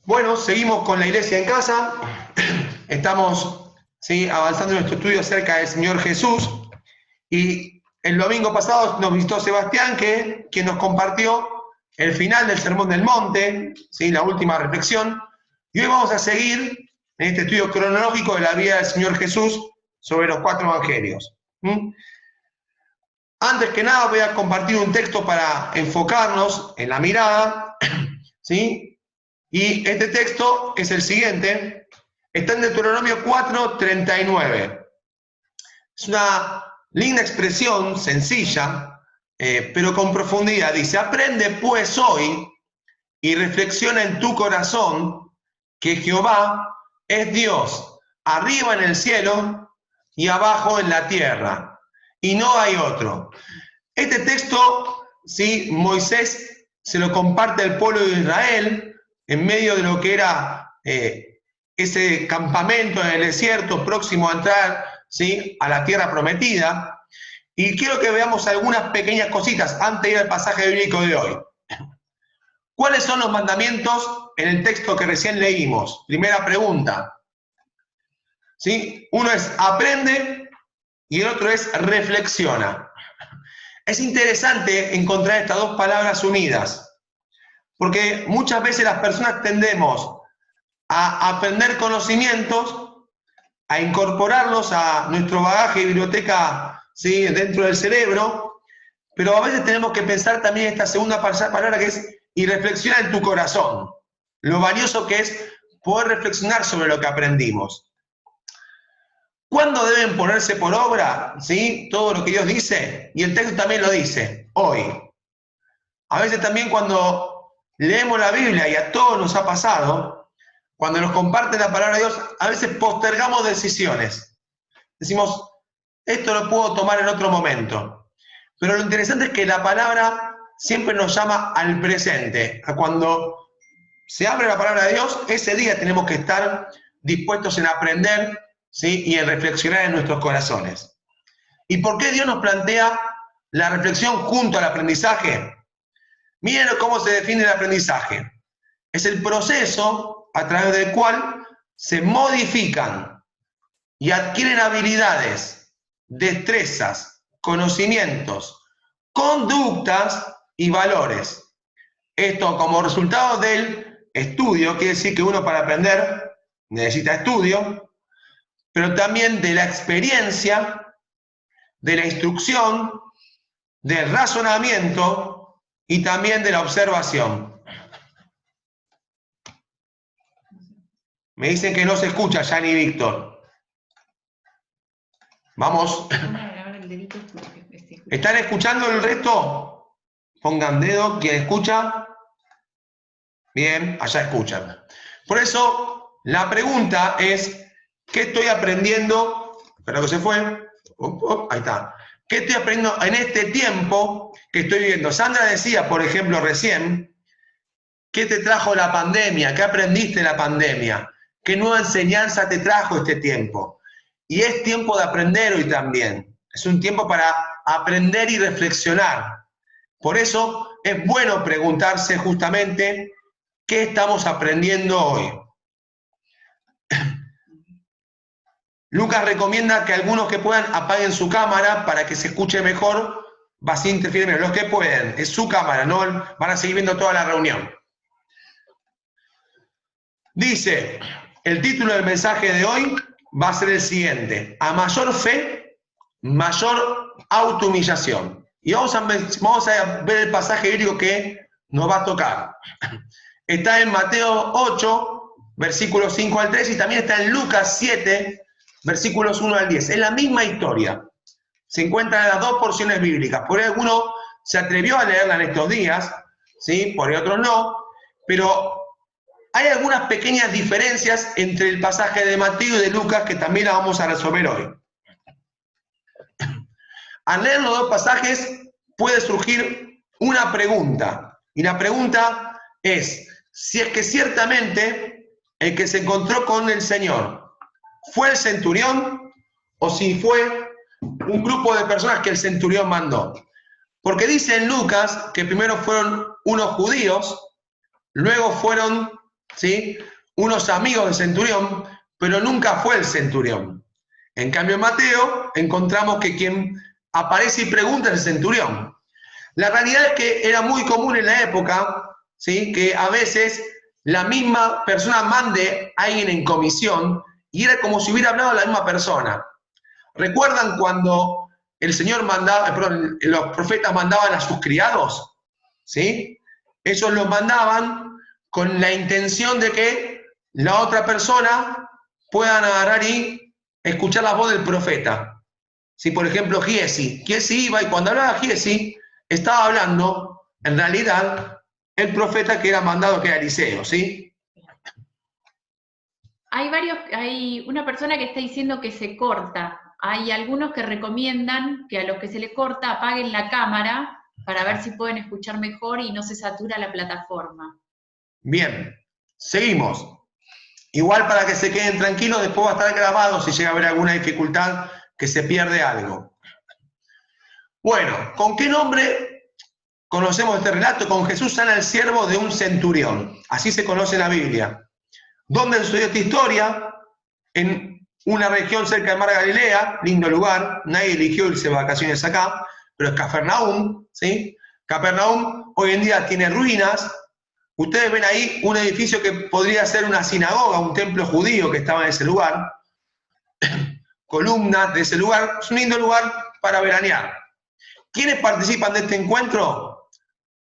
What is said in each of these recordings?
Bueno, seguimos con la iglesia en casa. Estamos avanzando en nuestro estudio acerca del Señor Jesús. Y el domingo pasado nos visitó Sebastián, quien nos compartió el final del Sermón del Monte, la última reflexión. Y hoy vamos a seguir en este estudio cronológico de la vida del Señor Jesús sobre los 4 evangelios. Antes que nada voy a compartir un texto para enfocarnos en la mirada, ¿sí? Y este texto es el siguiente, está en Deuteronomio 4:39. Es una linda expresión, sencilla, pero con profundidad. Dice: aprende pues hoy y reflexiona en tu corazón que Jehová es Dios, arriba en el cielo y abajo en la tierra, y no hay otro. Este texto, Moisés se lo comparte al pueblo de Israel en medio de lo que era ese campamento en el desierto próximo a entrar a la tierra prometida. Y quiero que veamos algunas pequeñas cositas antes de ir al pasaje bíblico de hoy. ¿Cuáles son los mandamientos en el texto que recién leímos? Primera pregunta. Uno es aprende y el otro es reflexiona. Es interesante encontrar estas dos palabras unidas, porque muchas veces las personas tendemos a aprender conocimientos, a incorporarlos a nuestro bagaje y biblioteca dentro del cerebro, pero a veces tenemos que pensar también esta segunda palabra que es y reflexiona en tu corazón, lo valioso que es poder reflexionar sobre lo que aprendimos. ¿Cuándo deben ponerse por obra todo lo que Dios dice? Y el texto también lo dice, hoy. A veces también cuando leemos la Biblia, y a todos nos ha pasado, cuando nos comparten la palabra de Dios, a veces postergamos decisiones. Decimos, esto lo puedo tomar en otro momento. Pero lo interesante es que la palabra siempre nos llama al presente. A cuando se abre la palabra de Dios, ese día tenemos que estar dispuestos en aprender y en reflexionar en nuestros corazones. ¿Y por qué Dios nos plantea la reflexión junto al aprendizaje? Miren cómo se define el aprendizaje. Es el proceso a través del cual se modifican y adquieren habilidades, destrezas, conocimientos, conductas y valores. Esto como resultado del estudio, quiere decir que uno para aprender necesita estudio, pero también de la experiencia, de la instrucción, del razonamiento y también de la observación. Me dicen que no se escucha, Yanni y Víctor. Vamos. ¿Están escuchando el resto? Pongan dedo, quien escucha. Bien, allá escuchan. Por eso, la pregunta es, ¿qué estoy aprendiendo? Espera que se fue. Ahí está. ¿Qué estoy aprendiendo en este tiempo que estoy viviendo? Sandra decía, por ejemplo, recién, ¿qué te trajo la pandemia? ¿Qué aprendiste en la pandemia? ¿Qué nueva enseñanza te trajo este tiempo? Y es tiempo de aprender hoy también. Es un tiempo para aprender y reflexionar. Por eso es bueno preguntarse justamente qué estamos aprendiendo hoy. Lucas recomienda que algunos que puedan apaguen su cámara para que se escuche mejor, va sin interferir menos. Los que pueden, es su cámara, no van a seguir viendo toda la reunión. Dice, el título del mensaje de hoy va a ser el siguiente: a mayor fe, mayor autohumillación. Y vamos a ver el pasaje bíblico que nos va a tocar. Está en Mateo 8, versículos 5 al 3, y también está en Lucas 7, versículos 1 al 10. Es la misma historia. Se encuentran en las dos porciones bíblicas. Por ahí alguno se atrevió a leerla en estos días, por ahí otros no, pero hay algunas pequeñas diferencias entre el pasaje de Mateo y de Lucas que también la vamos a resolver hoy. Al leer los dos pasajes puede surgir una pregunta, y la pregunta es si es que ciertamente el que se encontró con el Señor fue el centurión o si fue un grupo de personas que el centurión mandó. Porque dice en Lucas que primero fueron unos judíos, luego fueron ¿sí? Unos amigos del centurión, pero nunca fue el centurión. En cambio, en Mateo encontramos que quien aparece y pregunta es el centurión. La realidad es que era muy común en la época, ¿sí? Que a veces la misma persona mande a alguien en comisión y era como si hubiera hablado a la misma persona. ¿Recuerdan cuando el Señor mandaba, perdón, los profetas mandaban a sus criados? ¿Sí? Ellos los mandaban con la intención de que la otra persona puedan agarrar y escuchar la voz del profeta. Si, por ejemplo, Giesi iba y cuando hablaba Giesi, estaba hablando, en realidad, el profeta que era mandado, que era Eliseo, ¿sí? Hay una persona que está diciendo que se corta. Hay algunos que recomiendan que a los que se le corta apaguen la cámara para ver si pueden escuchar mejor y no se satura la plataforma. Bien, seguimos. Igual para que se queden tranquilos, después va a estar grabado si llega a haber alguna dificultad, que se pierde algo. Bueno, ¿con qué nombre conocemos este relato? Con Jesús sana el siervo de un centurión. Así se conoce en la Biblia. ¿Dónde sucedió esta historia? En una región cerca del mar de Galilea, lindo lugar, nadie eligió irse de vacaciones acá, pero es Capernaum, ¿sí? Capernaum hoy en día tiene ruinas. Ustedes ven ahí un edificio que podría ser una sinagoga, un templo judío que estaba en ese lugar. Columnas de ese lugar. Es un lindo lugar para veranear. ¿Quiénes participan de este encuentro?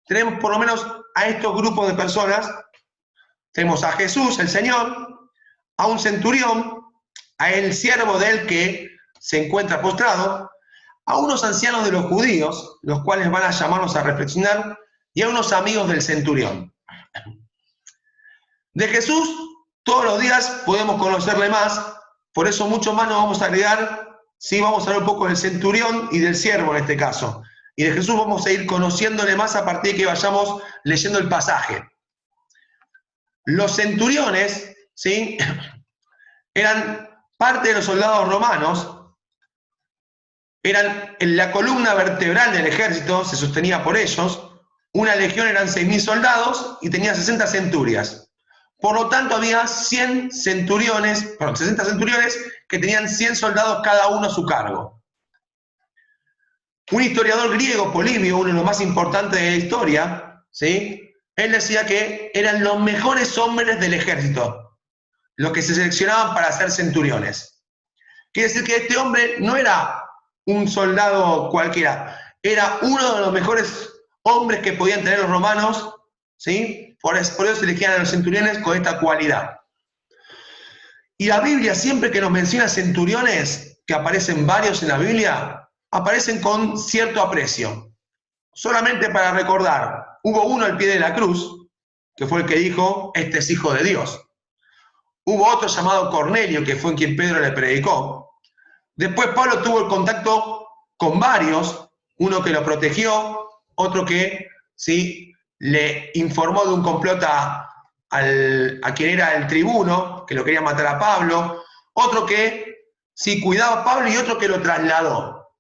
Tenemos por lo menos a estos grupos de personas. Tenemos a Jesús, el Señor, a un centurión, a el siervo de él que se encuentra postrado, a unos ancianos de los judíos, los cuales van a llamarnos a reflexionar, y a unos amigos del centurión. De Jesús, todos los días podemos conocerle más, por eso mucho más nos vamos a agregar, sí, vamos a hablar un poco del centurión y del siervo en este caso. Y de Jesús vamos a ir conociéndole más a partir de que vayamos leyendo el pasaje. Los centuriones, ¿sí? Eran parte de los soldados romanos, eran la columna vertebral del ejército, se sostenía por ellos. Una legión eran 6.000 soldados y tenía 60 centurias. Por lo tanto, había 60 centuriones que tenían 100 soldados cada uno a su cargo. Un historiador griego, Polibio, uno de los más importantes de la historia, ¿sí? Él decía que eran los mejores hombres del ejército, los que se seleccionaban para ser centuriones. Quiere decir que este hombre no era un soldado cualquiera, era uno de los mejores hombres que podían tener los romanos, ¿sí? Por eso se elegían a los centuriones con esta cualidad. Y la Biblia, siempre que nos menciona centuriones, que aparecen varios en la Biblia, aparecen con cierto aprecio. Solamente para recordar, hubo uno al pie de la cruz, que fue el que dijo, este es hijo de Dios. Hubo otro llamado Cornelio, que fue en quien Pedro le predicó. Después Pablo tuvo el contacto con varios, uno que lo protegió, otro que sí le informó de un complot a quien era el tribuno, que lo quería matar a Pablo, otro que sí cuidaba a Pablo y otro que lo trasladó.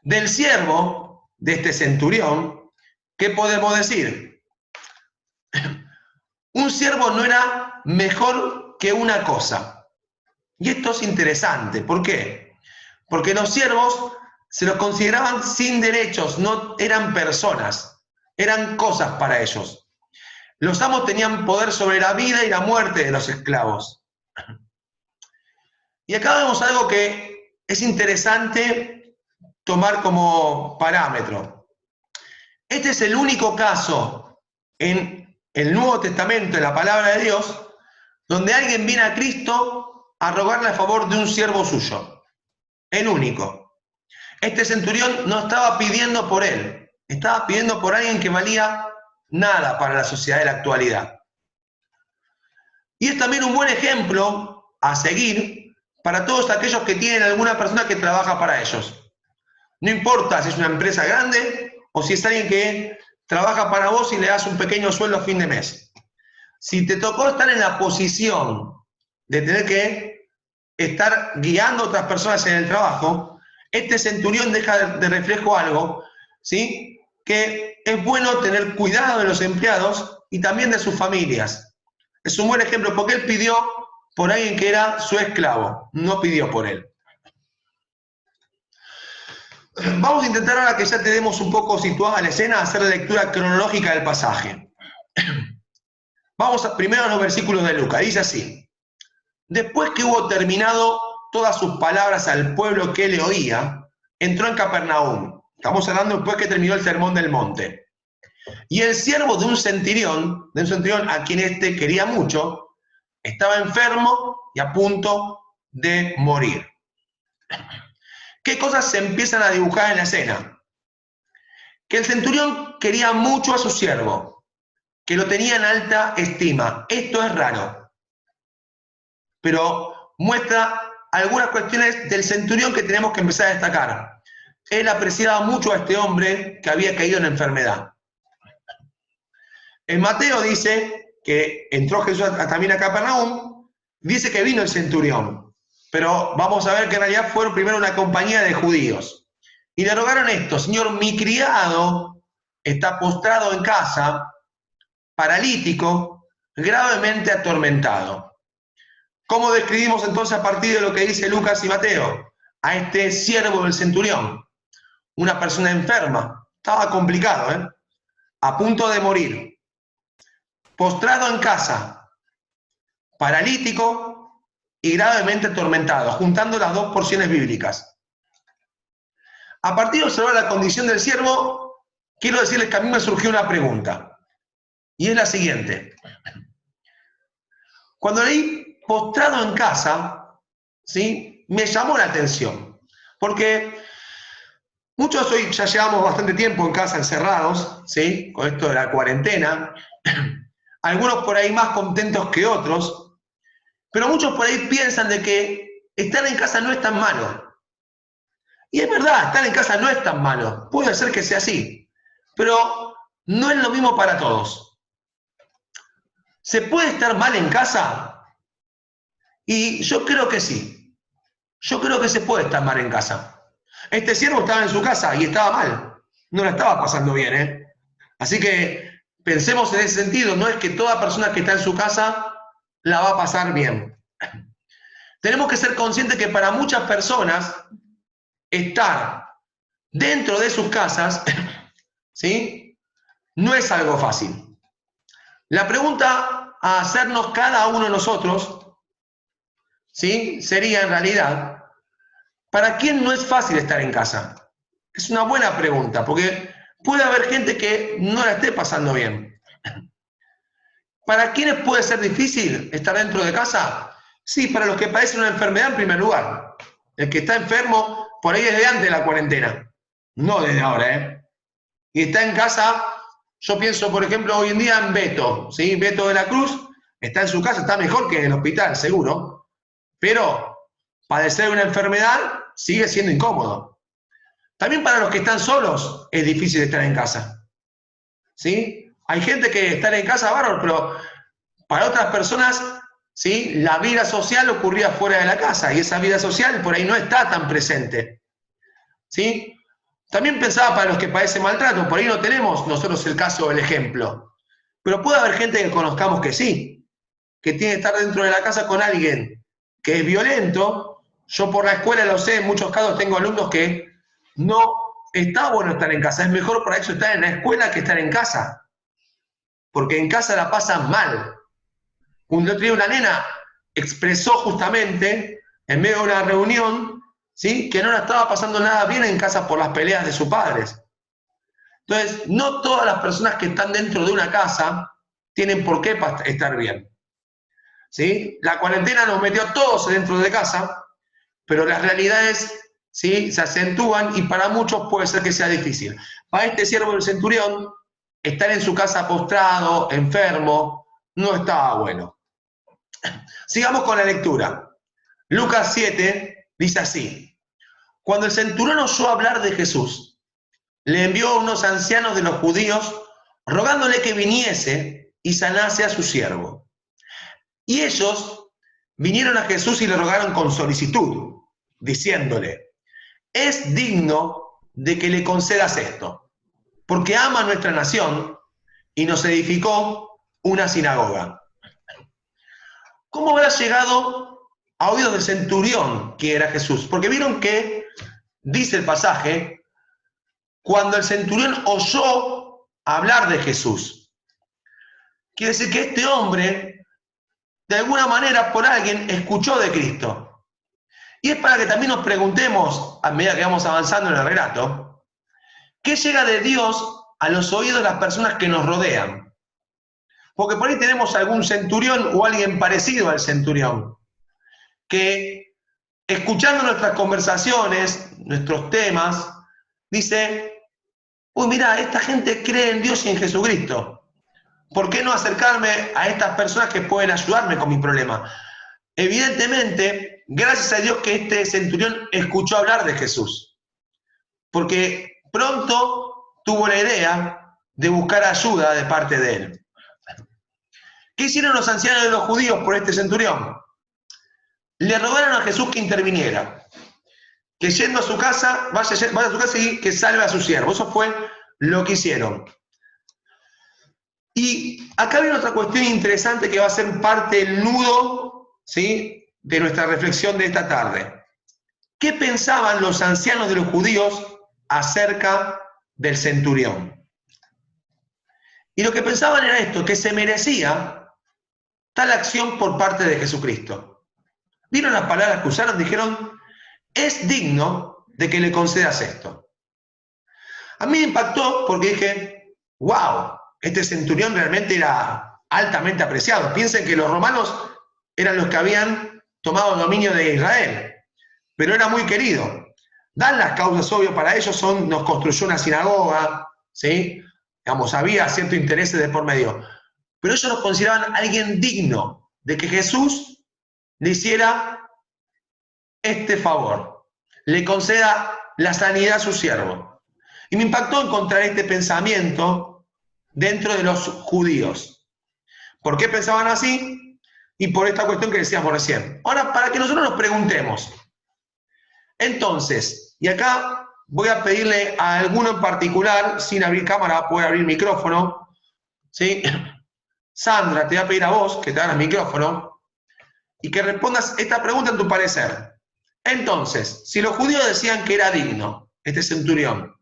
Del siervo, de este centurión, ¿qué podemos decir? Un siervo no era mejor que una cosa. Y esto es interesante. ¿Por qué? Porque los siervos se los consideraban sin derechos, no eran personas, eran cosas para ellos. Los amos tenían poder sobre la vida y la muerte de los esclavos. Y acá vemos algo que es interesante tomar como parámetro. Este es el único caso en el Nuevo Testamento, en la palabra de Dios, donde alguien viene a Cristo a rogarle a favor de un siervo suyo. El único. Este centurión no estaba pidiendo por él, estaba pidiendo por alguien que valía nada para la sociedad de la actualidad. Y es también un buen ejemplo a seguir para todos aquellos que tienen alguna persona que trabaja para ellos. No importa si es una empresa grande o si es alguien que trabaja para vos y le das un pequeño sueldo a fin de mes. Si te tocó estar en la posición de tener que estar guiando a otras personas en el trabajo, este centurión deja de reflejo algo, ¿sí? Que es bueno tener cuidado de los empleados y también de sus familias. Es un buen ejemplo porque él pidió por alguien que era su esclavo, no pidió por él. Vamos a intentar, ahora que ya tenemos un poco situada la escena, hacer la lectura cronológica del pasaje. Vamos primero a los versículos de Lucas. Dice así: después que hubo terminado todas sus palabras al pueblo que le oía, entró en Capernaum. Estamos hablando después que terminó el sermón del monte. Y el siervo de un centurión a quien éste quería mucho, estaba enfermo y a punto de morir. ¿Qué cosas se empiezan a dibujar en la escena? Que el centurión quería mucho a su siervo, que lo tenía en alta estima. Esto es raro, pero muestra algunas cuestiones del centurión que tenemos que empezar a destacar. Él apreciaba mucho a este hombre que había caído en enfermedad. En Mateo dice que entró Jesús también a Capernaum, dice que vino el centurión, pero vamos a ver que en realidad fueron primero una compañía de judíos. Y le rogaron esto: Señor, mi criado está postrado en casa, paralítico, gravemente atormentado. ¿Cómo describimos entonces a partir de lo que dice Lucas y Mateo a este siervo del centurión? Una persona enferma, estaba complicado, a punto de morir, postrado en casa, paralítico y gravemente atormentado, juntando las dos porciones bíblicas. A partir de observar la condición del siervo, quiero decirles que a mí me surgió una pregunta, y es la siguiente. Cuando leí postrado en casa, ¿sí?, me llamó la atención, porque muchos hoy ya llevamos bastante tiempo en casa encerrados, ¿sí?, con esto de la cuarentena, algunos por ahí más contentos que otros, pero muchos por ahí piensan de que estar en casa no es tan malo. Y es verdad, estar en casa no es tan malo, puede ser que sea así, pero no es lo mismo para todos. ¿Se puede estar mal en casa? Y yo creo que sí, yo creo que se puede estar mal en casa. Este siervo estaba en su casa y estaba mal, no la estaba pasando bien, Así que pensemos en ese sentido, no es que toda persona que está en su casa la va a pasar bien. Tenemos que ser conscientes que para muchas personas estar dentro de sus casas, ¿sí?, no es algo fácil. La pregunta a hacernos cada uno de nosotros, ¿sí?, sería en realidad, ¿para quién no es fácil estar en casa? Es una buena pregunta, porque puede haber gente que no la esté pasando bien. ¿Para quiénes puede ser difícil estar dentro de casa? Sí, para los que padecen una enfermedad en primer lugar. El que está enfermo, por ahí desde antes de la cuarentena, no desde ahora, Y está en casa, yo pienso, por ejemplo, hoy en día en Beto, ¿sí? Beto de la Cruz está en su casa, está mejor que en el hospital, seguro, pero padecer una enfermedad sigue siendo incómodo. También para los que están solos es difícil estar en casa, ¿sí? Hay gente que está en casa bárbaro, pero para otras personas, ¿sí?, la vida social ocurría fuera de la casa y esa vida social por ahí no está tan presente, ¿sí? También pensaba para los que padecen maltrato, por ahí no tenemos nosotros el caso del ejemplo, pero puede haber gente que conozcamos que sí, que tiene que estar dentro de la casa con alguien que es violento. Yo por la escuela lo sé, en muchos casos tengo alumnos que no está bueno estar en casa, es mejor para eso estar en la escuela que estar en casa, porque en casa la pasan mal. Un otro día una nena expresó justamente en medio de una reunión, ¿sí?, que no la estaba pasando nada bien en casa por las peleas de sus padres. Entonces, no todas las personas que están dentro de una casa tienen por qué estar bien, ¿sí? La cuarentena nos metió a todos dentro de casa, pero las realidades, ¿sí?, se acentúan y para muchos puede ser que sea difícil. Para este siervo del centurión, estar en su casa postrado, enfermo, no estaba bueno. Sigamos con la lectura. Lucas 7 dice así: cuando el centurión oyó hablar de Jesús, le envió a unos ancianos de los judíos rogándole que viniese y sanase a su siervo. Y ellos vinieron a Jesús y le rogaron con solicitud, diciéndole: es digno de que le concedas esto, porque ama a nuestra nación y nos edificó una sinagoga. ¿Cómo habrá llegado a oídos del centurión que era Jesús? Porque vieron que, dice el pasaje, cuando el centurión oyó hablar de Jesús. Quiere decir que este hombre, de alguna manera, por alguien, escuchó de Cristo. Y es para que también nos preguntemos, a medida que vamos avanzando en el relato, ¿qué llega de Dios a los oídos de las personas que nos rodean? Porque por ahí tenemos algún centurión o alguien parecido al centurión, que escuchando nuestras conversaciones, nuestros temas, dice, uy, mira, esta gente cree en Dios y en Jesucristo. ¿Por qué no acercarme a estas personas que pueden ayudarme con mi problema? Evidentemente, gracias a Dios que este centurión escuchó hablar de Jesús, porque pronto tuvo la idea de buscar ayuda de parte de él. ¿Qué hicieron los ancianos de los judíos por este centurión? Le rogaron a Jesús que interviniera, que yendo a su casa, vaya a su casa y que salve a su siervo. Eso fue lo que hicieron. Y acá viene otra cuestión interesante que va a ser parte del nudo, ¿sí?, de nuestra reflexión de esta tarde. ¿Qué pensaban los ancianos de los judíos acerca del centurión? Y lo que pensaban era esto, que se merecía tal acción por parte de Jesucristo. ¿Vieron las palabras que usaron? Dijeron, es digno de que le concedas esto. A mí me impactó porque dije, wow, este centurión realmente era altamente apreciado. Piensen que los romanos eran los que habían tomado dominio de Israel, pero era muy querido. Dan las causas, obvio, para ellos nos construyó una sinagoga, ¿sí? Digamos, había cierto interés de por medio. Pero ellos lo consideraban alguien digno de que Jesús le hiciera este favor, le conceda la sanidad a su siervo. Y me impactó encontrar este pensamiento dentro de los judíos. ¿Por qué pensaban así? Y por esta cuestión que decíamos recién. Ahora, para que nosotros nos preguntemos, entonces, y acá voy a pedirle a alguno en particular, sin abrir cámara, poder abrir micrófono, ¿sí? Sandra, te voy a pedir a vos que te abras el micrófono y que respondas esta pregunta en tu parecer. Entonces, si los judíos decían que era digno este centurión,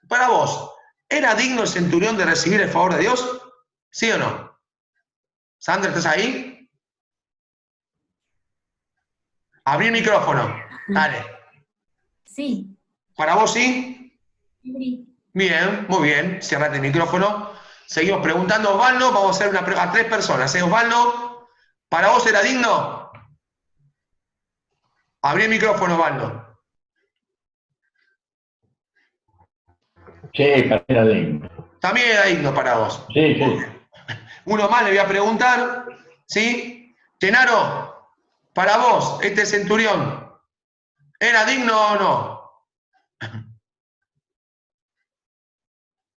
para vos, ¿era digno el centurión de recibir el favor de Dios? ¿Sí o no? Sandra, ¿estás ahí? Abrí el micrófono. Dale. Sí. ¿Para vos sí? Sí. Bien, muy bien. Cerrate el micrófono. Seguimos preguntando. Osvaldo, vamos a hacer a 3 personas. Osvaldo, ¿para vos era digno? Abrí el micrófono, Osvaldo. Sí, era digno. También era digno para vos. Sí, sí. Uno más le voy a preguntar. ¿Sí? Genaro, para vos, este centurión, ¿era digno o no?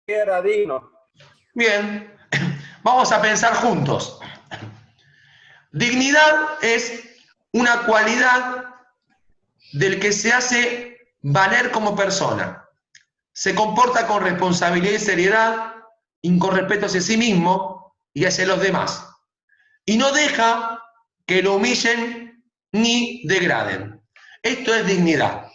Era digno. Bien. Vamos a pensar juntos. Dignidad es una cualidad del que se hace valer como persona. Se comporta con responsabilidad y seriedad, y con respeto hacia sí mismo y hacia los demás. Y no deja que lo humillen ni degraden. Esto es dignidad.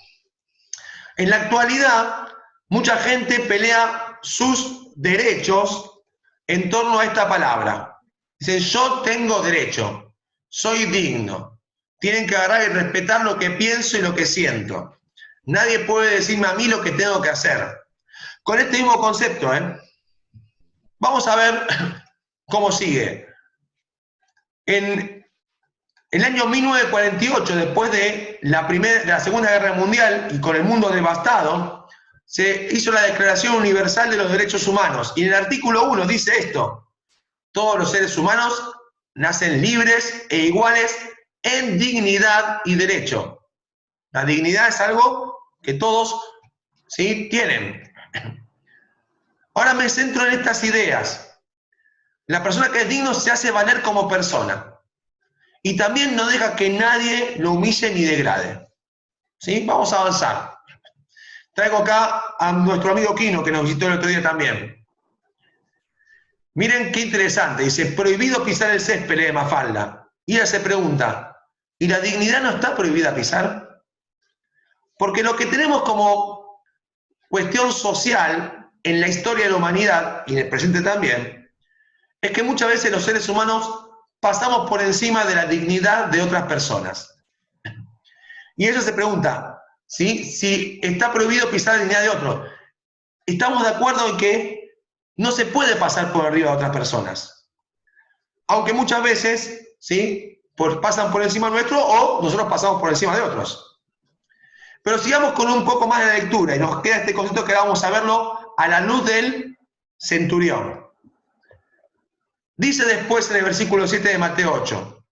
En la actualidad, mucha gente pelea sus derechos en torno a esta palabra. Dicen, yo tengo derecho, soy digno. Tienen que agarrar y respetar lo que pienso y lo que siento. Nadie puede decirme a mí lo que tengo que hacer. Con este mismo concepto, vamos a ver cómo sigue. En el año 1948, después de la Segunda Guerra Mundial y con el mundo devastado, se hizo la Declaración Universal de los Derechos Humanos. Y en el artículo 1 dice esto: todos los seres humanos nacen libres e iguales en dignidad y derecho. La dignidad es algo que todos, ¿sí?, tienen. Ahora me centro en estas ideas. La persona que es digno se hace valer como persona. Y también no deja que nadie lo humille ni degrade. ¿Sí? Vamos a avanzar. Traigo acá a nuestro amigo Quino, que nos visitó el otro día también. Miren qué interesante, dice, prohibido pisar el césped de Mafalda. Y ella se pregunta, ¿y la dignidad no está prohibida pisar? Porque lo que tenemos como cuestión social en la historia de la humanidad, y en el presente también, es que muchas veces los seres humanos pasamos por encima de la dignidad de otras personas. Y ella se pregunta, ¿sí? Si está prohibido pisar la dignidad de otro. Estamos de acuerdo en que no se puede pasar por arriba de otras personas. Aunque muchas veces, ¿sí? Pasan por encima nuestro o nosotros pasamos por encima de otros. Pero sigamos con un poco más de lectura y nos queda este concepto que vamos a verlo a la luz del centurión. Dice después en el versículo 7 de Mateo 8,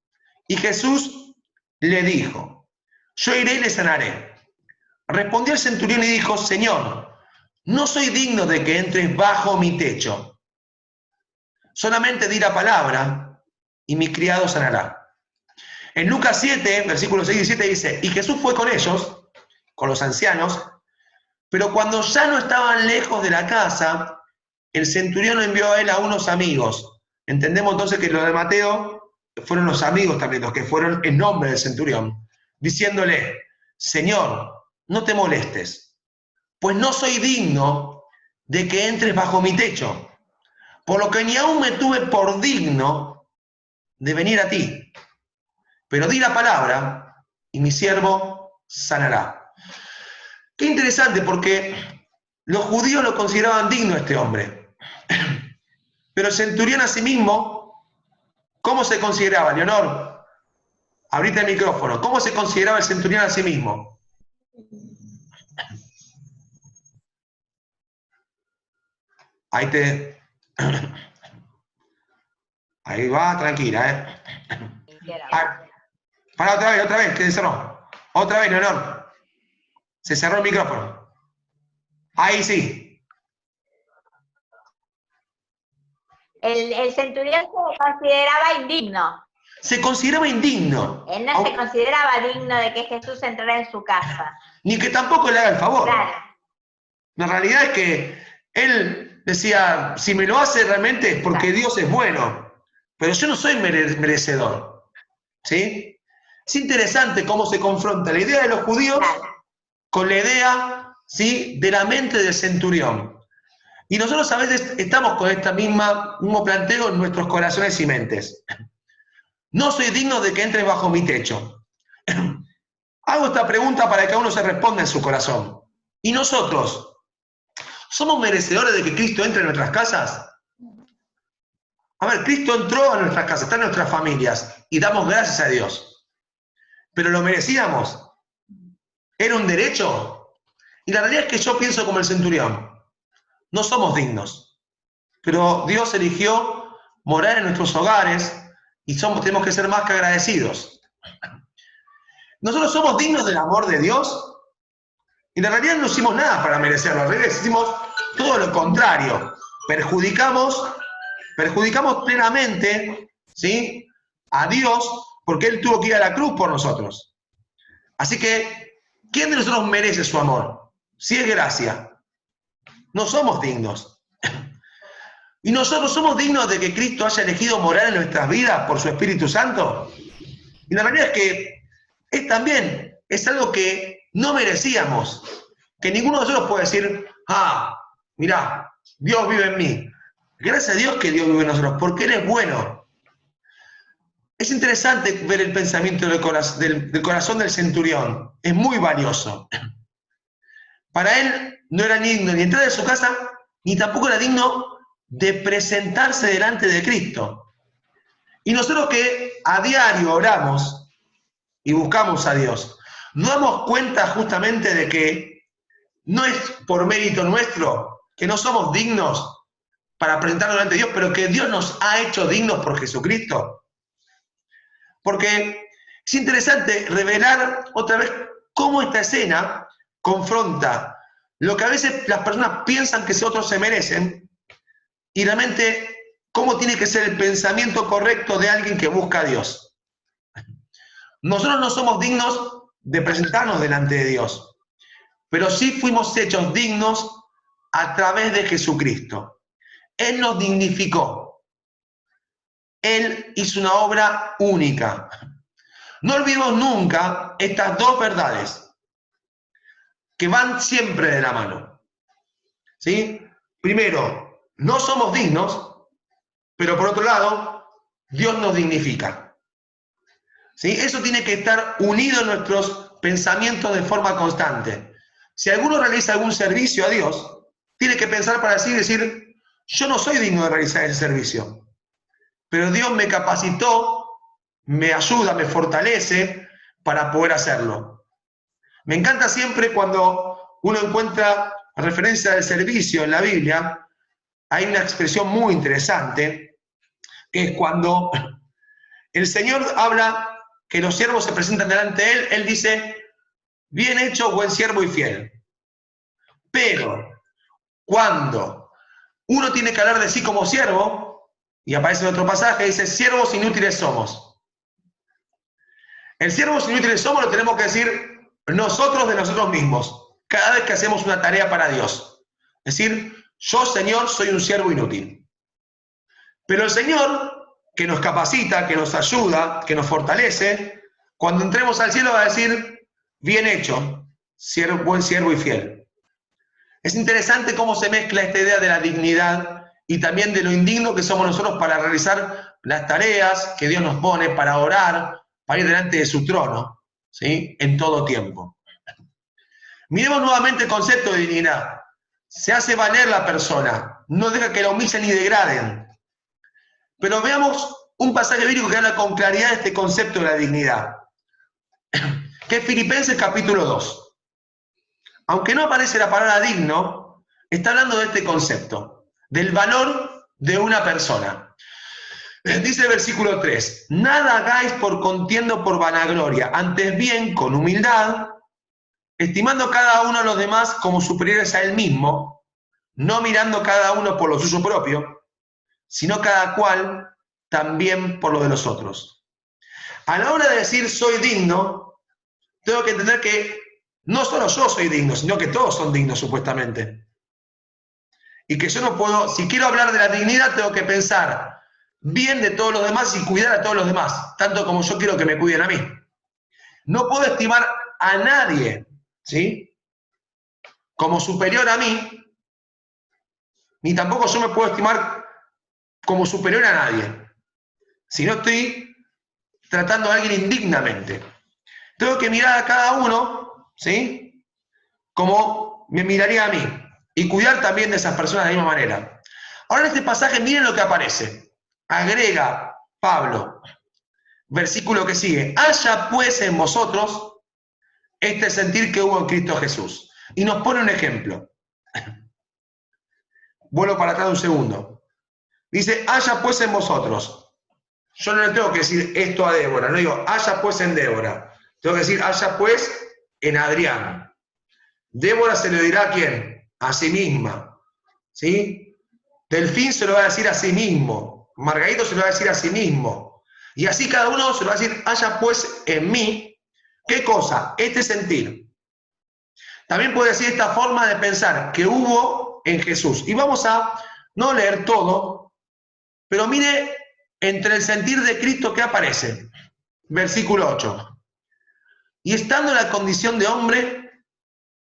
y Jesús le dijo, yo iré y le sanaré. Respondió el centurión y dijo, Señor, no soy digno de que entres bajo mi techo. Solamente di la palabra y mi criado sanará. En Lucas 7, versículos 6 y 7 dice, y Jesús fue con ellos, con los ancianos, pero cuando ya no estaban lejos de la casa, el centurión envió a él a unos amigos. Entendemos entonces que los de Mateo fueron los amigos también, los que fueron en nombre del centurión, diciéndole, Señor, no te molestes, pues no soy digno de que entres bajo mi techo, por lo que ni aún me tuve por digno de venir a ti. Pero di la palabra y mi siervo sanará. Qué interesante, porque los judíos lo consideraban digno a este hombre. Pero el centurión a sí mismo, ¿cómo se consideraba, Leonor? Abrite el micrófono. ¿Cómo se consideraba el centurión a sí mismo? Ahí va, tranquila, Para otra vez, que se cerró. Otra vez, Leonor. Se cerró el micrófono. Ahí sí. El centurión se consideraba indigno. Se consideraba indigno. Él no se consideraba digno de que Jesús entrara en su casa. Ni que tampoco le haga el favor. Claro. La realidad es que él decía, si me lo hace realmente es porque Dios es bueno, pero yo no soy merecedor. ¿Sí? Es interesante cómo se confronta la idea de los judíos con la idea, ¿sí?, de la mente del centurión. Y nosotros a veces estamos con este mismo planteo en nuestros corazones y mentes. No soy digno de que entres bajo mi techo. Hago esta pregunta para que cada uno se responda en su corazón. ¿Y nosotros? ¿Somos merecedores de que Cristo entre en nuestras casas? A ver, Cristo entró a nuestras casas, está en nuestras familias, y damos gracias a Dios. ¿Pero lo merecíamos? ¿Era un derecho? Y la realidad es que yo pienso como el centurión. No somos dignos, pero Dios eligió morar en nuestros hogares y tenemos que ser más que agradecidos. ¿Nosotros somos dignos del amor de Dios? Y en realidad no hicimos nada para merecerlo, al revés, hicimos todo lo contrario. Perjudicamos plenamente, ¿sí?, a Dios porque Él tuvo que ir a la cruz por nosotros. Así que, ¿quién de nosotros merece su amor? Si es gracia. No somos dignos. ¿Y nosotros somos dignos de que Cristo haya elegido morar en nuestras vidas por su Espíritu Santo? Y la realidad es que también es algo que no merecíamos. Que ninguno de nosotros puede decir, mirá, Dios vive en mí. Gracias a Dios que Dios vive en nosotros, porque Él es bueno. Es interesante ver el pensamiento del corazón del centurión. Es muy valioso. Para él no era digno ni entrar de su casa, ni tampoco era digno de presentarse delante de Cristo. Y nosotros que a diario oramos y buscamos a Dios, nos damos cuenta justamente de que no es por mérito nuestro, que no somos dignos para presentarnos delante de Dios, pero que Dios nos ha hecho dignos por Jesucristo. Porque es interesante revelar otra vez cómo esta escena confronta lo que a veces las personas piensan que otros se merecen y realmente cómo tiene que ser el pensamiento correcto de alguien que busca a Dios. Nosotros no somos dignos de presentarnos delante de Dios, pero sí fuimos hechos dignos a través de Jesucristo. Él nos dignificó. Él hizo una obra única. No olvidemos nunca estas dos verdades, que van siempre de la mano. ¿Sí? Primero, no somos dignos, pero por otro lado, Dios nos dignifica. ¿Sí? Eso tiene que estar unido en nuestros pensamientos de forma constante. Si alguno realiza algún servicio a Dios, tiene que pensar para sí y decir, yo no soy digno de realizar ese servicio, pero Dios me capacitó, me ayuda, me fortalece para poder hacerlo. Me encanta siempre cuando uno encuentra referencia del servicio en la Biblia, hay una expresión muy interesante, que es cuando el Señor habla que los siervos se presentan delante de Él, Él dice, bien hecho, buen siervo y fiel. Pero cuando uno tiene que hablar de sí como siervo, y aparece en otro pasaje, dice, siervos inútiles somos. El siervos inútiles somos lo tenemos que decir nosotros de nosotros mismos, cada vez que hacemos una tarea para Dios. Es decir, yo, Señor, soy un siervo inútil. Pero el Señor, que nos capacita, que nos ayuda, que nos fortalece, cuando entremos al cielo va a decir, bien hecho, buen siervo y fiel. Es interesante cómo se mezcla esta idea de la dignidad y también de lo indigno que somos nosotros para realizar las tareas que Dios nos pone, para orar, para ir delante de su trono, ¿sí? En todo tiempo. Miremos nuevamente el concepto de dignidad. Se hace valer la persona, no deja que la humillen ni degraden. Pero veamos un pasaje bíblico que habla con claridad de este concepto de la dignidad, que es Filipenses capítulo 2. Aunque no aparece la palabra digno, está hablando de este concepto, del valor de una persona. Dice el versículo 3, nada hagáis por contienda o por vanagloria, antes bien con humildad, estimando cada uno a los demás como superiores a él mismo, no mirando cada uno por lo suyo propio, sino cada cual también por lo de los otros. A la hora de decir soy digno, tengo que entender que no solo yo soy digno, sino que todos son dignos supuestamente. Y que yo no puedo, si quiero hablar de la dignidad, tengo que pensar bien de todos los demás y cuidar a todos los demás, tanto como yo quiero que me cuiden a mí. No puedo estimar a nadie, ¿sí?, como superior a mí, ni tampoco yo me puedo estimar como superior a nadie, si no estoy tratando a alguien indignamente. Tengo que mirar a cada uno, ¿sí?, como me miraría a mí, y cuidar también de esas personas de la misma manera. Ahora en este pasaje miren lo que aparece. Agrega Pablo, versículo que sigue, haya pues en vosotros este sentir que hubo en Cristo Jesús. Y nos pone un ejemplo. Vuelvo para atrás un segundo. Dice, haya pues en vosotros. Yo no le tengo que decir esto a Débora, no digo, haya pues en Débora. Tengo que decir, haya pues en Adrián. Débora se lo dirá a quién? A sí misma. ¿Sí? Delfín se lo va a decir a sí mismo. Margarito se lo va a decir a sí mismo. Y así cada uno se lo va a decir, haya pues en mí. ¿Qué cosa? Este sentir. También puede decir esta forma de pensar que hubo en Jesús. Y vamos a no leer todo, pero mire entre el sentir de Cristo que aparece. Versículo 8. Y estando en la condición de hombre,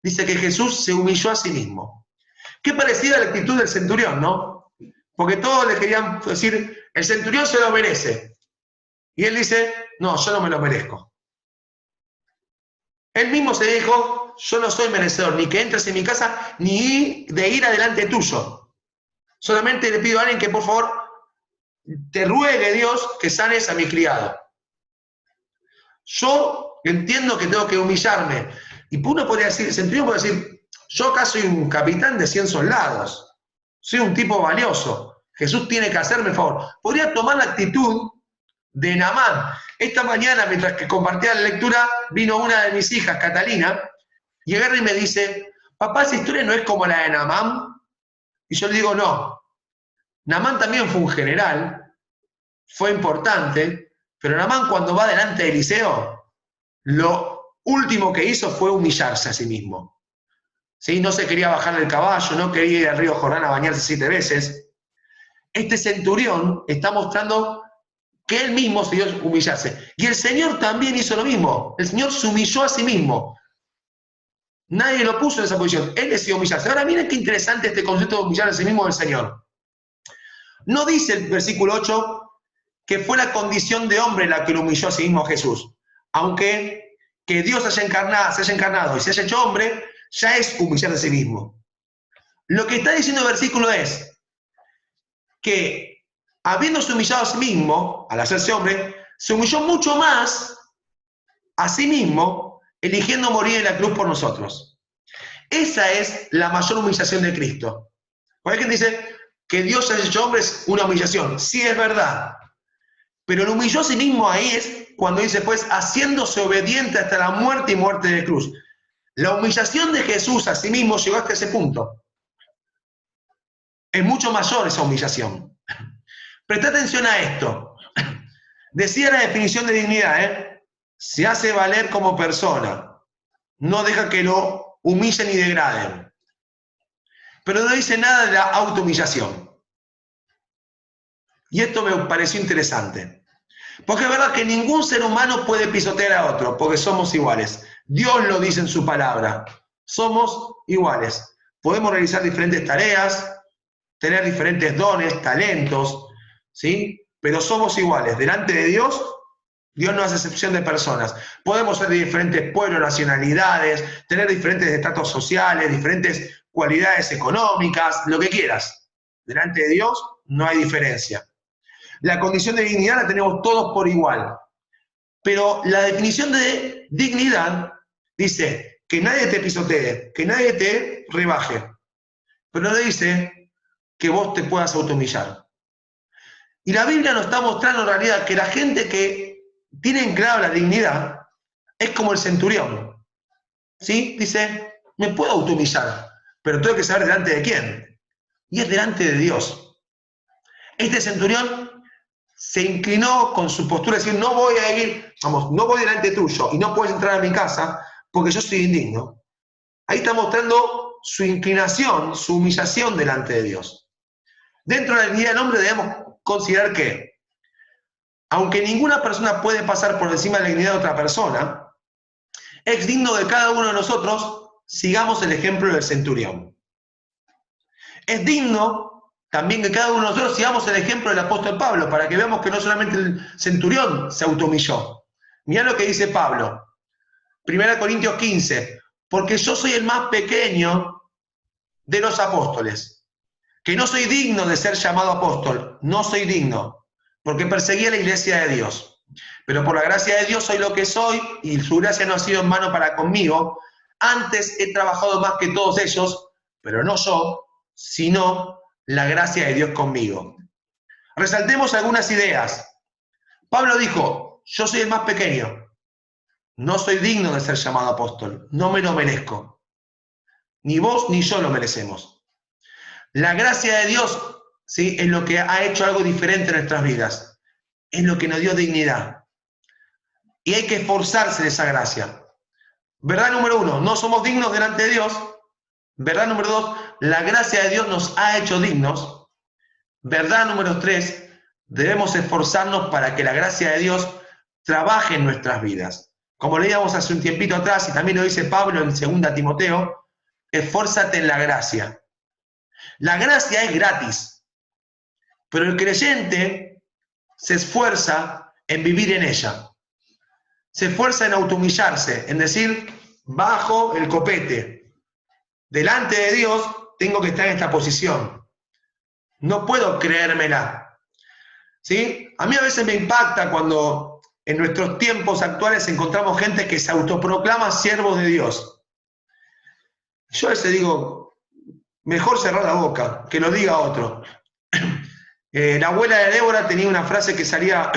dice que Jesús se humilló a sí mismo. Qué parecida a la actitud del centurión, ¿no? Porque todos le querían decir, el centurión se lo merece. Y él dice, no, yo no me lo merezco. Él mismo se dijo, yo no soy merecedor, ni que entres en mi casa, ni de ir adelante tuyo. Solamente le pido a alguien que por favor te ruegue Dios que sanes a mi criado. Yo entiendo que tengo que humillarme. Y uno podría decir, el centurión podría decir, yo acá soy un capitán de 100 soldados. Soy un tipo valioso. Jesús tiene que hacerme el favor. Podría tomar la actitud de Naamán. Esta mañana, mientras que compartía la lectura, vino una de mis hijas, Catalina, y agarra y me dice, papá, esa historia no es como la de Naamán. Y yo le digo, no. Naamán también fue un general, fue importante, pero Naamán cuando va delante de Eliseo, lo último que hizo fue humillarse a sí mismo. ¿Sí? No se quería bajar del caballo, no quería ir al río Jordán a bañarse 7 veces. Este centurión está mostrando que él mismo se dio a humillarse. Y el Señor también hizo lo mismo. El Señor se humilló a sí mismo. Nadie lo puso en esa posición. Él decidió humillarse. Ahora miren qué interesante este concepto de humillar a sí mismo del Señor. No dice el versículo 8 que fue la condición de hombre la que lo humilló a sí mismo a Jesús. Aunque que Dios se haya encarnado y se haya hecho hombre, ya es humillar a sí mismo. Lo que está diciendo el versículo es que, habiéndose humillado a sí mismo, al hacerse hombre, se humilló mucho más a sí mismo, eligiendo morir en la cruz por nosotros. Esa es la mayor humillación de Cristo. Porque hay quien dice que Dios se haya hecho hombre es una humillación. Sí, es verdad. Pero lo humilló a sí mismo ahí es cuando dice, pues, haciéndose obediente hasta la muerte y muerte de cruz. La humillación de Jesús a sí mismo llegó hasta ese punto. Es mucho mayor esa humillación. Presta atención a esto. Decía la definición de dignidad, se hace valer como persona. No deja que lo humillen ni degraden. Pero no dice nada de la autohumillación. Y esto me pareció interesante. Porque es verdad que ningún ser humano puede pisotear a otro, porque somos iguales. Dios lo dice en su palabra. Somos iguales. Podemos realizar diferentes tareas, tener diferentes dones, talentos, ¿sí? Pero somos iguales. Delante de Dios, Dios no hace excepción de personas. Podemos ser de diferentes pueblos, nacionalidades, tener diferentes estratos sociales, diferentes cualidades económicas, lo que quieras. Delante de Dios no hay diferencia. La condición de dignidad la tenemos todos por igual. Pero la definición de dignidad dice que nadie te pisotee, que nadie te rebaje. Pero no dice que vos te puedas autohumillar. Y la Biblia nos está mostrando en realidad que la gente que tiene en claro la dignidad es como el centurión. ¿Sí? Dice, me puedo autohumillar, pero tengo que saber delante de quién. Y es delante de Dios. Este centurión se inclinó con su postura, decir, no voy a ir, no voy delante tuyo y no puedes entrar a mi casa porque yo soy indigno. Ahí está mostrando su inclinación, su humillación delante de Dios. Dentro de la dignidad del hombre debemos considerar que, aunque ninguna persona puede pasar por encima de la dignidad de otra persona, es digno de cada uno de nosotros sigamos el ejemplo del centurión. Es digno también que cada uno de nosotros sigamos el ejemplo del apóstol Pablo, para que veamos que no solamente el centurión se autohumilló. Mirá lo que dice Pablo, 1 Corintios 15, porque yo soy el más pequeño de los apóstoles, que no soy digno de ser llamado apóstol, no soy digno, porque perseguí a la iglesia de Dios. Pero por la gracia de Dios soy lo que soy, y su gracia no ha sido en vano para conmigo. Antes he trabajado más que todos ellos, pero no yo, sino la gracia de Dios conmigo. Resaltemos algunas ideas. Pablo dijo, yo soy el más pequeño, no soy digno de ser llamado apóstol, no me lo merezco. Ni vos ni yo lo merecemos. La gracia de Dios, ¿sí?, es lo que ha hecho algo diferente en nuestras vidas. Es lo que nos dio dignidad. Y hay que esforzarse de esa gracia. Verdad número 1, no somos dignos delante de Dios. Verdad número 2, la gracia de Dios nos ha hecho dignos. Verdad número 3, debemos esforzarnos para que la gracia de Dios trabaje en nuestras vidas. Como leíamos hace un tiempito atrás, y también lo dice Pablo en 2 Timoteo, esfuérzate en la gracia. La gracia es gratis, pero el creyente se esfuerza en vivir en ella. Se esfuerza en autohumillarse, en decir, bajo el copete. Delante de Dios tengo que estar en esta posición. No puedo creérmela. ¿Sí? A mí a veces me impacta cuando en nuestros tiempos actuales encontramos gente que se autoproclama siervos de Dios. Yo a veces digo, mejor cerrar la boca, que lo diga otro. La abuela de Débora tenía una frase que salía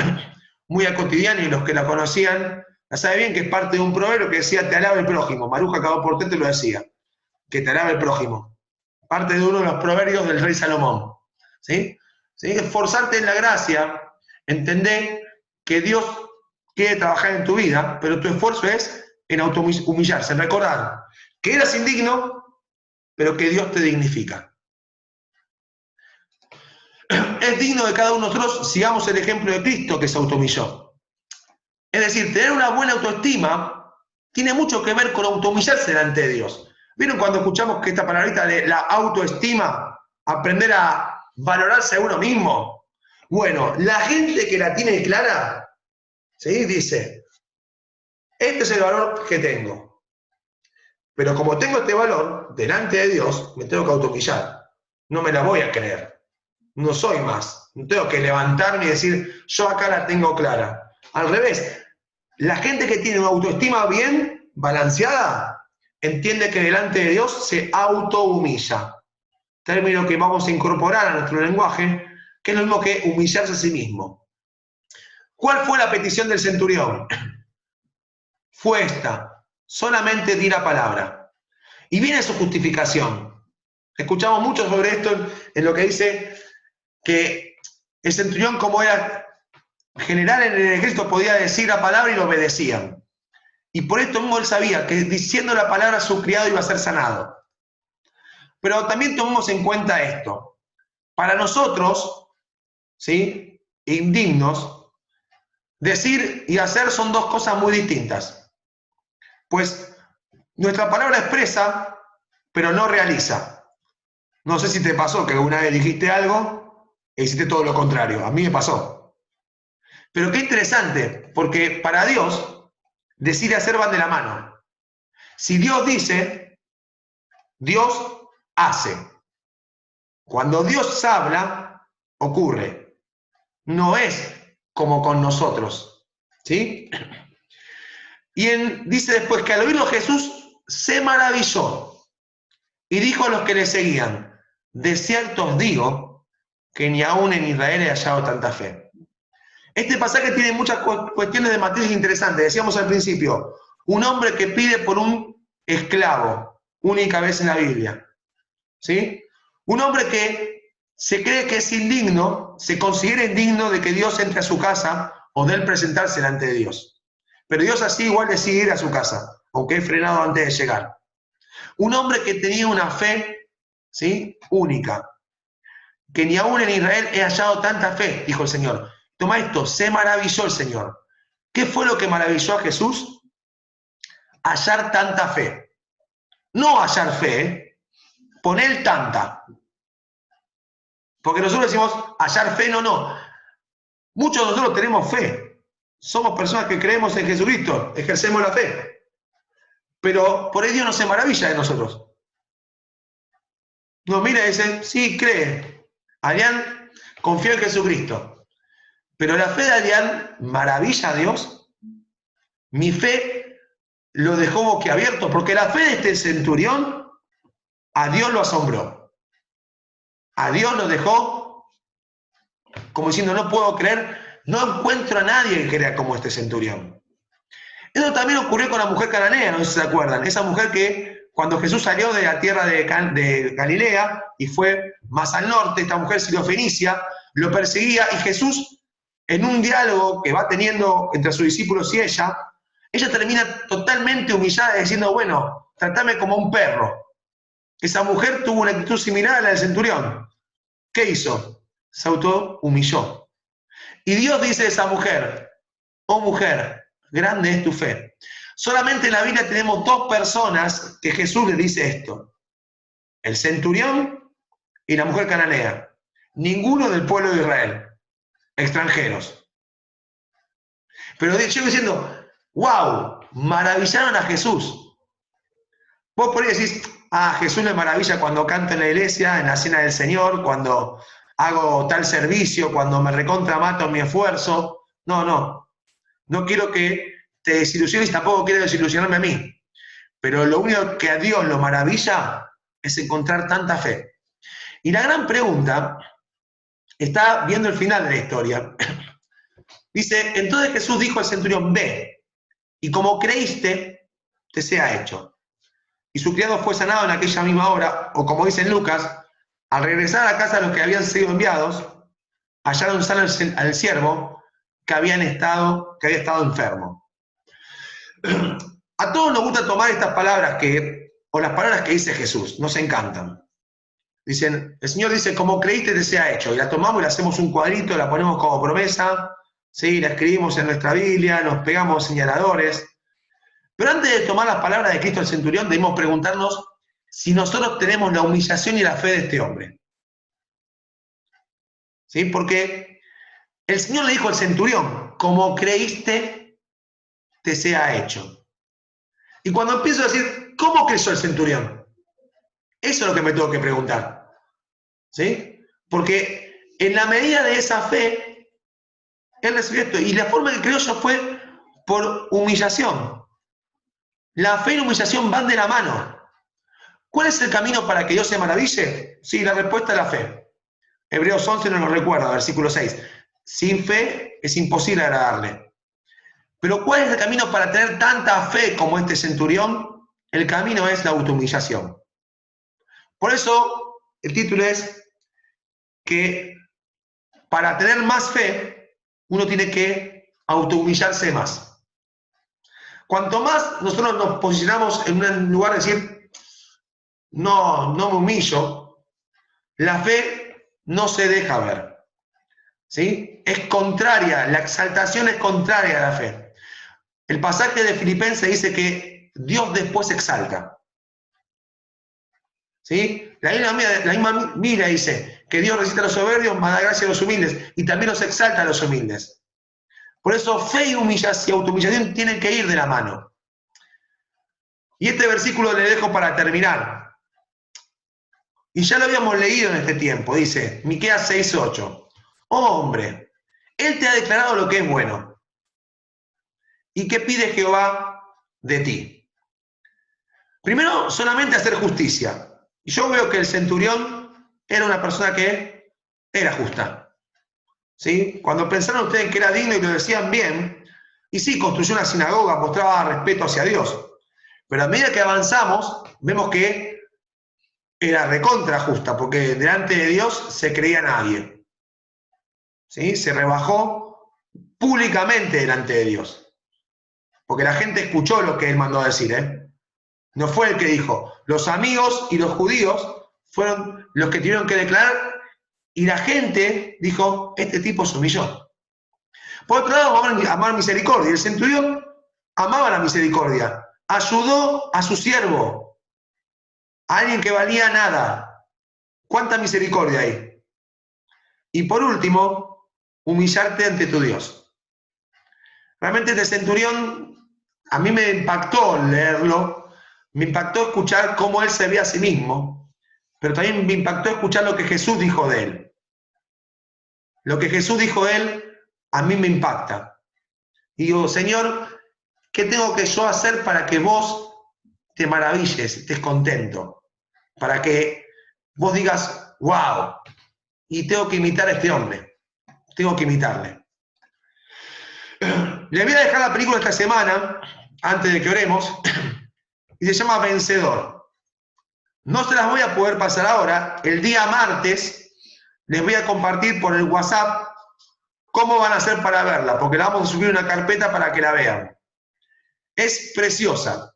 muy al cotidiano y los que la conocían la saben bien, que es parte de un proverbio que decía, te alaba el prójimo. Maruja Cabal Portete lo decía, que te alaba el prójimo. Parte de uno de los proverbios del rey Salomón. ¿Sí? ¿Sí? Esforzarte en la gracia, entender que Dios quiere trabajar en tu vida, pero tu esfuerzo es en autohumillarse, en recordar que eras indigno, pero que Dios te dignifica. es digno de cada uno de nosotros sigamos el ejemplo de Cristo que se autohumilló. Es decir, tener una buena autoestima tiene mucho que ver con autohumillarse delante de Dios. ¿Vieron cuando escuchamos que esta palabrita de la autoestima, aprender a valorarse a uno mismo? Bueno, la gente que la tiene clara, ¿sí? Dice, este es el valor que tengo. Pero como tengo este valor, delante de Dios, me tengo que autohumillar. No me la voy a creer. No soy más. No tengo que levantarme y decir, yo acá la tengo clara. Al revés, la gente que tiene una autoestima bien balanceada, entiende que delante de Dios se autohumilla. Término que vamos a incorporar a nuestro lenguaje, que es lo mismo que humillarse a sí mismo. ¿Cuál fue la petición del centurión? Fue esta, solamente di la palabra. Y viene su justificación. Escuchamos mucho sobre esto en lo que dice que el centurión, como era general en el ejército, podía decir la palabra y lo obedecían. Y por esto mismo él sabía que diciendo la palabra su criado iba a ser sanado. Pero también tomemos en cuenta esto. Para nosotros, ¿sí?, indignos, decir y hacer son dos cosas muy distintas. Pues nuestra palabra expresa, pero no realiza. No sé si te pasó que alguna vez dijiste algo e hiciste todo lo contrario. A mí me pasó. Pero qué interesante, porque para Dios, decir y hacer van de la mano. Si Dios dice, Dios hace. Cuando Dios habla, ocurre. No es como con nosotros. ¿Sí? Y dice después que al oírlo Jesús se maravilló y dijo a los que le seguían, de cierto os digo que ni aún en Israel he hallado tanta fe. Este pasaje tiene muchas cuestiones de matices interesantes. Decíamos al principio, un hombre que pide por un esclavo, única vez en la Biblia. ¿Sí? Un hombre que se cree que es indigno, se considera indigno de que Dios entre a su casa o de él presentarse delante de Dios. Pero Dios así igual decide ir a su casa, aunque es frenado antes de llegar. Un hombre que tenía una fe, ¿sí?, única, que ni aún en Israel he hallado tanta fe, dijo el Señor. Toma esto, se maravilló el Señor. ¿Qué fue lo que maravilló a Jesús? Hallar tanta fe. No hallar fe, poner tanta. Porque nosotros decimos hallar fe, no. Muchos de nosotros tenemos fe. Somos personas que creemos en Jesucristo, ejercemos la fe. Pero por ahí Dios no se maravilla de nosotros. Nos mira y dice, sí, cree. Adrián confía en Jesucristo. Pero la fe de Adrián maravilla a Dios. Mi fe lo dejó boquiabierto, porque la fe de este centurión a Dios lo asombró. A Dios lo dejó como diciendo, no puedo creer, no encuentro a nadie que crea como este centurión. Eso también ocurrió con la mujer cananea, no sé si se acuerdan. Esa mujer que cuando Jesús salió de la tierra de Galilea y fue más al norte, esta mujer sirofenicia lo perseguía y Jesús, en un diálogo que va teniendo entre sus discípulos y ella termina totalmente humillada diciendo, bueno, tratame como un perro. Esa mujer tuvo una actitud similar a la del centurión. ¿Qué hizo? Se autohumilló. Y Dios dice a esa mujer, oh mujer, grande es tu fe. Solamente en la Biblia tenemos dos personas que Jesús le dice esto. El centurión y la mujer cananea. Ninguno del pueblo de Israel. Extranjeros. Pero yo diciendo, wow, maravillaron a Jesús. Vos por ahí decís, Jesús le maravilla cuando canto en la iglesia, en la cena del Señor, cuando hago tal servicio, cuando me recontra mato en mi esfuerzo. No quiero que te desilusiones, tampoco quiero desilusionarme a mí. Pero lo único que a Dios lo maravilla es encontrar tanta fe. Y la gran pregunta está viendo el final de la historia. Dice, entonces Jesús dijo al centurión, ve, y como creíste, te sea hecho. Y su criado fue sanado en aquella misma hora, o como dice en Lucas, al regresar a la casa de los que habían sido enviados, hallaron sano al siervo que había estado enfermo. A todos nos gusta tomar estas palabras o las palabras que dice Jesús, nos encantan. Dicen, el Señor dice, como creíste te sea hecho. Y la tomamos y le hacemos un cuadrito, la ponemos como promesa, ¿sí? La escribimos en nuestra Biblia, nos pegamos señaladores. Pero antes de tomar las palabras de Cristo el centurión, debemos preguntarnos si nosotros tenemos la humillación y la fe de este hombre. ¿Sí? Porque el Señor le dijo al centurión, como creíste te sea hecho. Y cuando empiezo a decir, ¿cómo creyó el centurión? Eso es lo que me tengo que preguntar. ¿Sí? Porque en la medida de esa fe, él recibió esto. Y la forma que creyó yo fue por humillación. La fe y la humillación van de la mano. ¿Cuál es el camino para que Dios se maraville? Sí, la respuesta es la fe. Hebreos 11 nos lo recuerda, versículo 6. Sin fe es imposible agradarle. Pero ¿cuál es el camino para tener tanta fe como este centurión? El camino es la autohumillación. Por eso el título es que para tener más fe, uno tiene que autohumillarse más. Cuanto más nosotros nos posicionamos en un lugar de decir, no me humillo, la fe no se deja ver. ¿Sí? Es contraria, la exaltación es contraria a la fe. El pasaje de Filipenses dice que Dios después exalta. ¿Sí? La misma Biblia dice que Dios resiste a los soberbios, mas da gracia a los humildes, y también los exalta a los humildes. Por eso fe y humillación, autohumillación tienen que ir de la mano. Y este versículo le dejo para terminar. Y ya lo habíamos leído en este tiempo, dice Miqueas 6:8. Oh hombre, Él te ha declarado lo que es bueno. ¿Y qué pide Jehová de ti? Primero, solamente hacer justicia. Y yo veo que el centurión era una persona que era justa. ¿Sí? Cuando pensaron ustedes que era digno y lo decían bien, y sí, construyó una sinagoga, mostraba respeto hacia Dios. Pero a medida que avanzamos, vemos que era recontra justa, porque delante de Dios se creía nadie. ¿Sí? Se rebajó públicamente delante de Dios. Porque la gente escuchó lo que él mandó a decir, ¿eh? No fue el que dijo. Los amigos y los judíos fueron los que tuvieron que declarar, y la gente dijo, este tipo se humilló. Por otro lado, vamos a amar misericordia. El centurión amaba la misericordia. Ayudó a su siervo, a alguien que valía nada. ¿Cuánta misericordia hay? Y por último, humillarte ante tu Dios. Realmente este centurión, a mí me impactó leerlo, me impactó escuchar cómo él se ve a sí mismo, pero también me impactó escuchar lo que Jesús dijo de él. Lo que Jesús dijo de él, a mí me impacta. Y digo, Señor, ¿qué tengo que yo hacer para que vos te maravilles, estés contento? Para que vos digas, wow, y tengo que imitar a este hombre. Tengo que imitarle. Le voy a dejar la película esta semana, antes de que oremos, y se llama Vencedor. No se las voy a poder pasar ahora. El día martes les voy a compartir por el WhatsApp cómo van a hacer para verla, porque la vamos a subir una carpeta para que la vean. Es preciosa.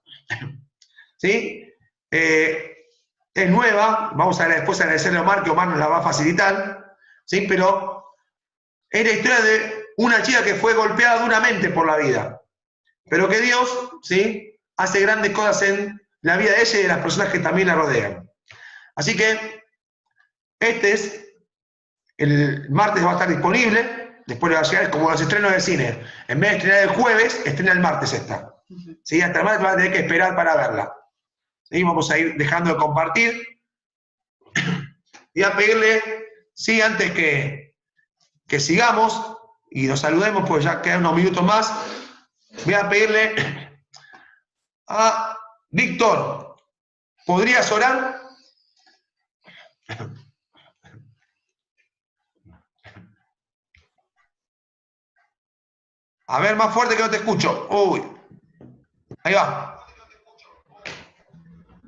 ¿Sí? Es nueva. Vamos a después agradecerle a Omar, que Omar nos la va a facilitar. ¿Sí? Pero es la historia de una chica que fue golpeada duramente por la vida, pero que Dios, ¿sí?, hace grandes cosas en la vida de ella y de las personas que también la rodean. Así que el martes va a estar disponible, después le va a llegar como los estrenos de cine. En vez de estrenar el jueves, estrena el martes esta. ¿Sí? Hasta el martes va a tener que esperar para verla. ¿Sí? Vamos a ir dejando de compartir. Y a pedirle, sí, antes que sigamos y nos saludemos, pues ya quedan unos minutos más, voy a pedirle a Víctor, ¿podrías orar? A ver, más fuerte que no te escucho. Uy, ahí va.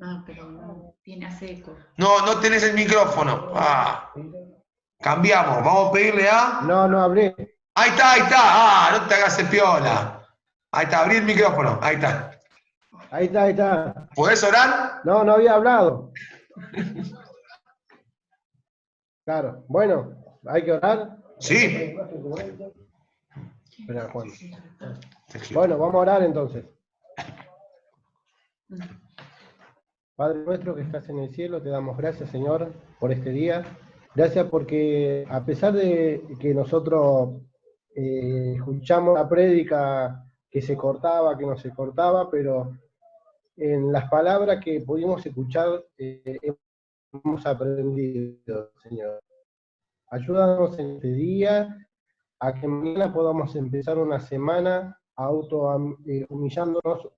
Ah, pero no tiene eco. No tenés el micrófono. Cambiamos, vamos a pedirle a... No hablé. Ahí está. No te hagas el piola. Ahí está, abrí el micrófono. Ahí está. Ahí está. ¿Podés orar? No había hablado. Claro. Bueno, hay que orar. Sí. Espera, Juan. Bueno, vamos a orar entonces. Padre nuestro que estás en el cielo, te damos gracias, Señor, por este día. Gracias porque a pesar de que nosotros escuchamos la prédica que se cortaba, que no se cortaba, pero en las palabras que pudimos escuchar hemos aprendido, Señor. Ayúdanos en este día a que mañana podamos empezar una semana humillándonos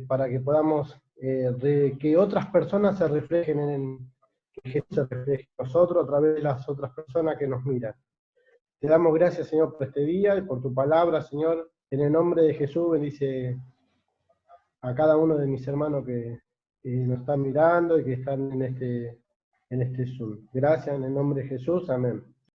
para que podamos que otras personas se reflejen que Jesús se refleje en nosotros a través de las otras personas que nos miran. Te damos gracias, Señor, por este día y por tu palabra, Señor. En el nombre de Jesús, bendice a cada uno de mis hermanos que nos están mirando y que están en este Zoom. Gracias en el nombre de Jesús. Amén.